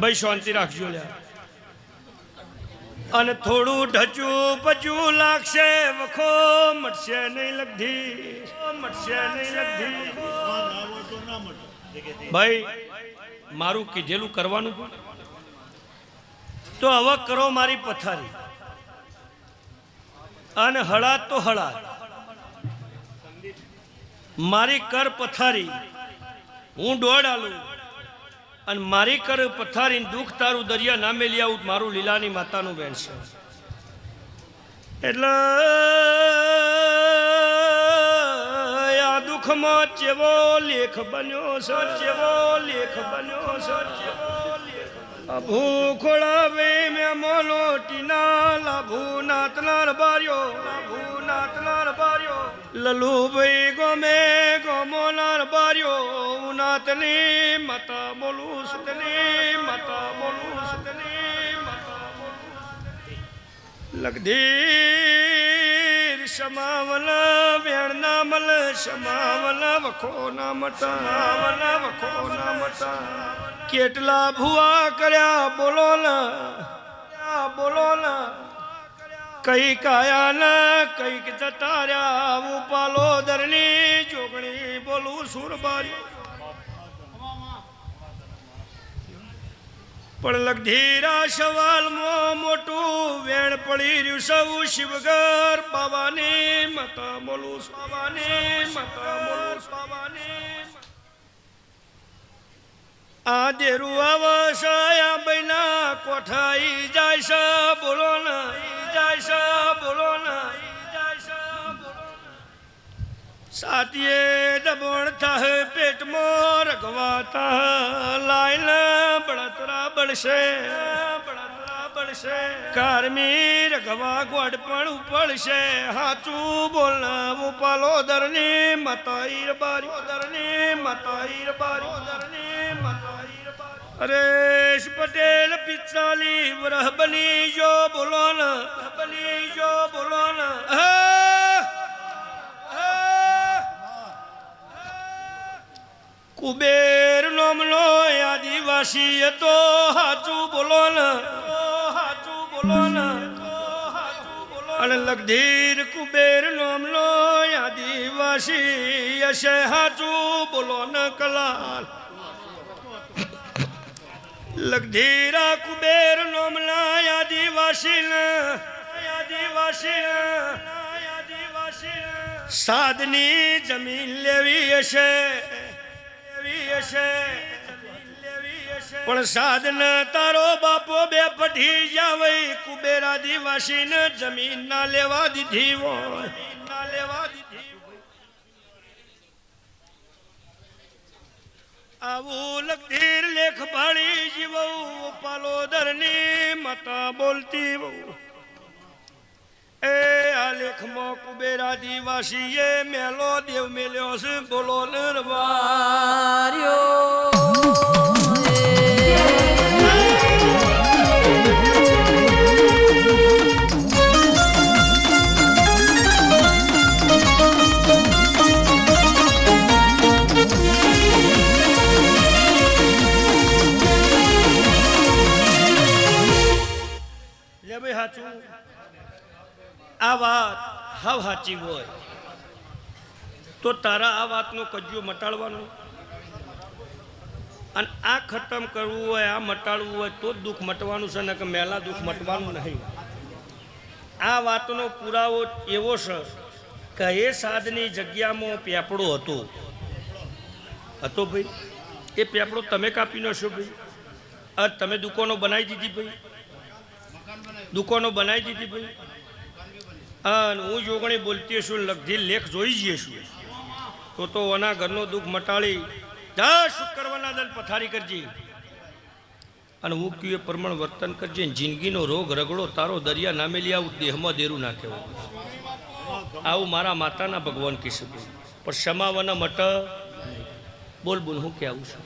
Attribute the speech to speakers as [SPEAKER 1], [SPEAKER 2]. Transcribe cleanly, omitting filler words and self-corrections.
[SPEAKER 1] ભાઈ શાંતિ રાખજો લ્યા અને થોડું ઢચું પચું લાગશે વખો મટશે નહીં લગધી ભાઈ મારું કીધેલું કરવાનું તો હવે કરો મારી પથારી અને હળાદ તો હળાદ મારી કર પથારી હું દોડ આલું અને મારી કર પથારી દુઃખ તારું દરિયા નામે લઈ આવું મારું લીલાની માતાનું બેન છે એટલે આ દુઃખમાં ચેવો લેખ બન્યો છે ભૂખોળા વે મેં મોલો ટીના લાભુ નાતનાર બાર્યો લલુ ભાઈ ગમે ગમોનાર બાર્યો નાતની માતા બોલું લગધીર સમાવલ વેણના મલ સમાવલ વખો ના મટા કેટલા ભુવા કર્યા બોલો ના કઈક આયા ના કઈક જતા રહ્યા ઉપાલો દરની જોગણી બોલું સુરબારી પણ લગધીરા સવાલમાં મોટું વેણ પડી રહ્યું સૌ શિવગર બાવાની માતા બોલું આ દેરું આવશયા બૈના કોઠાઈ જાય છે બોલો ના સાતીએ દબણ થાય પેટમાં રગવાતા લાઈન બળતરા બળશે કારમી રગવા ગોડ પણ ઉપડશે હાચું બોલના ઉપાલો દરની મતાઈર બારી હરેશ પટેલ 45 વર્ષ બની જો બોલો ના કુબેર નોમનો આદિવાસી હતો હાચું બોલો ના અને લગધીર કુબેર નોમનો આદિવાસી હશે હાચું બોલો ન કલાલ લગધીરા કુબેર નોમના આદિવાસી સાધની જમીન લેવી હશે પણ સાધન તારો બાપો બે પઠી જાવે કુબેર આદિવાસી ને જમીન ના લેવા દીધી આવું લગધીર લેખ ભાળી જીવો પાલોદરની માતા બોલતી એ આ લેખમાં કુબેર આદિવાસીએ મેલો દેવ મેલ્યો છે બોલો નરવાર્યો આ વાત હાવ સાચી હોય તો તારા આ વાતનો કજ્જો મટાડવાનો અને આ ખતમ કરવું હોય આ મટાડવું હોય તો જ દુઃખ મટવાનું છે ને કે મેલા દુઃખ મટવાનું નહીં આ વાતનો પુરાવો એવો છે કે એ સાધની જગ્યામાં પેપડો હતો ભાઈ એ પેપડો તમે કાપી ન છો ભાઈ તમે દુકાનો બનાવી દીધી ભાઈ ભાઈ અને હું જોગણી બોલતી છું લગધી લેખ જોઈ જઈએ છું તો ઓના ઘરનો દુઃખ મટાડી 10 શુક્રવારના દલ પથારી કરજે અને હું કયું એ પ્રમાણ વર્તન કરજે જિંદગીનો રોગ રગડો તારો દરિયા નામે લઈ આવું દેહમાં દેરું નાખે આવું મારા માતાના ભગવાન કહી શકે પણ સમાવાના મટ બોલ હું કે આવું છું